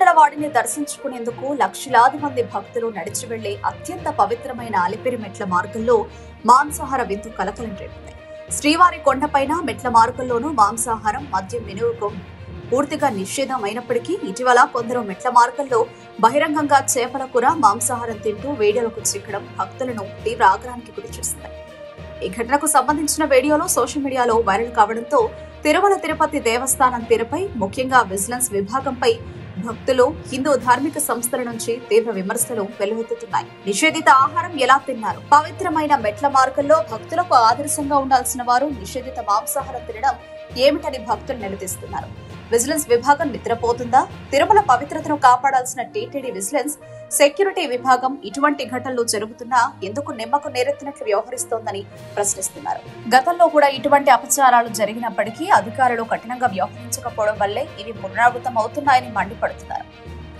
వేములవాడిని దర్శించుకునేందుకు లక్షలాది మంది భక్తులు నడిచి వెళ్లే అత్యంత పవిత్రమైన అలిపిరి మెట్ల మార్గంలో మాంసాహార విందు కలకలం రేపింది. శ్రీవారి కొండపైన మెట్ల మార్గంలోనూ మాంసాహారం, మద్యం వినియోగం పూర్తిగా నిషేధం అయినప్పటికీ ఇటీవల కొందరు మెట్ల మార్గంలో బహిరంగంగా చేపల కూర, మాంసాహారం తింటూ వీడియోలకు చిక్కడం భక్తులను తీవ్ర ఆగ్రహానికి గురిచేస్తుంది. ఈ ఘటనకు సంబంధించిన వీడియోలో సోషల్ మీడియాలో వైరల్ కావడంతో తిరుమల తిరుపతి దేవస్థానం తీరుపై, ముఖ్యంగా విజిలెన్స్ విభాగంపై భక్తులు, హిందూ ధార్మిక సంస్థల నుంచి తీవ్ర విమర్శలు వెల్లువెత్తుతున్నాయి. నిషేధిత ఆహారం ఎలా తిన్నారు? పవిత్రమైన మెట్ల మార్గంలో భక్తులకు ఆదర్శంగా ఉండాల్సిన వారు నిషేధిత మాంసాహారం తినడం ఏమిటని భక్తులు నిలదీస్తున్నారు. విజిలెన్స్ విభాగం నిద్రపోతుందా? తిరుమల పవిత్రతను కాపాడాల్సిన టీటీడీ విజిలెన్స్, సెక్యూరిటీ విభాగం ఇటువంటి ఘటనలు జరుగుతున్నా ఎందుకు నిమ్మకు నేరెత్తినట్లు వ్యవహరిస్తోందని ప్రశ్నిస్తున్నారు. గతంలో కూడా ఇటువంటి అపచారాలు జరిగినప్పటికీ అధికారులు కఠినంగా వ్యవహరించకపోవడం వల్లే ఇవి పునరావృతం అవుతున్నాయని మండిపడుతున్నారు.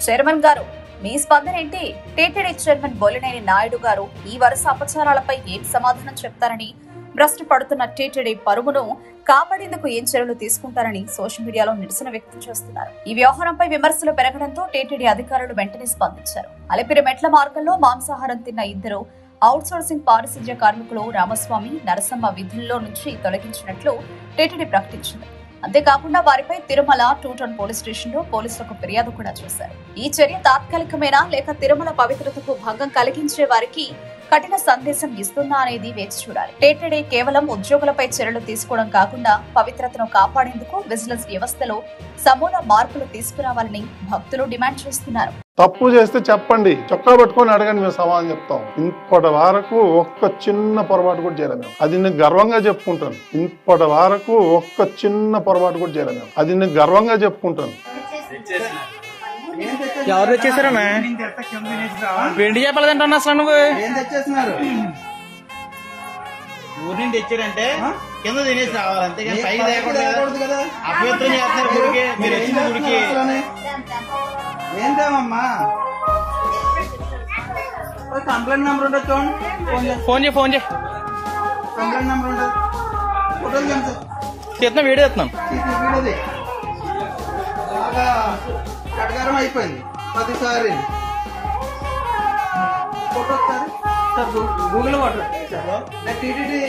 చైర్మన్ గారు, మీ స్పందన ఏంటి? టీటీడీ చైర్మన్ బొలినేని నాయుడు గారు ఈ వరుస అపచారాలపై ఏం సమాధానం చెప్తారని, భ్రష్టు పడుతున్న టీటీడీ పరువును కాపాడేందుకు ఏం చర్యలు తీసుకుంటారని సోషల్ మీడియాలో నిరసన వ్యక్తం చేస్తున్నారు. ఈ వ్యవహారంపై విమర్శలు పెరగడంతో టీటీడీ అధికారులు వెంటనే స్పందించారు. అలిపిరి మెట్ల మార్గంలో మాంసాహారం తిన్న ఇద్దరు అవుట్సోర్సింగ్ పారిశుధ్య కార్మికులు రామస్వామి, నరసమ్మ విధుల్లో నుంచి తొలగించినట్లు టీటీడీ ప్రకటించింది. అంతేకాకుండా వారిపై తిరుమల 2 టౌన్ పోలీస్ స్టేషన్ లో పోలీసులకు ఫిర్యాదు కూడా చేశారు. ఈ చర్య తాత్కాలికమేనా, లేక తిరుమల పవిత్రతకు భంగం కలిగించే వారికి కఠిన సందేశం ఇస్తుందా అనేది వేచి చూడాలి. టీటీడీ కేవలం ఉద్యోగులపై చర్యలు తీసుకోవడం కాకుండా పవిత్రతను కాపాడేందుకు విజిలెన్స్ వ్యవస్థలో సమూల మార్పులు తీసుకురావాలని భక్తులు డిమాండ్ చేస్తున్నారు. తప్పు చేస్తే చెప్పండి, చొక్కా పట్టుకొని అడగండి, మేము సమాధానం చెప్తాం. ఇప్పటి వరకు ఒక్క చిన్న పొరపాటు కూడా చేయలేము. అది నేను గర్వంగా చెప్పుకుంటాను. ఇప్పటి వరకు ఒక్క చిన్న పొరపాటు కూడా చేయలేము. అది నేను గర్వంగా చెప్పుకుంటాను. ఎవరు తెచ్చేసారన్నా? వెండి చెప్పలేదంటన్నా అసలు నువ్వు ఏం తెచ్చేస్తున్నారు? ఊరి నుండి తెచ్చారంటే కింద తినేసి రావాలి, అంతేగాని పైకి తేకూడదు కదా. అపవిత్రం చేస్తున్నారు గుడికి. మీరు వచ్చిన గుడికి ఏంటమ్మా? కంప్లైంట్ నెంబర్ ఉంటుంది చూడండి. ఫోన్ చేయి. కంప్లైంట్ నెంబర్ ఉంటుంది. ఫోటోలు చేస్తున్నా, వీడియో చేస్తున్నాం. వీడియోది బాగా కటకారం అయిపోయింది. ప్రతిసారి photo sir Google photo TTD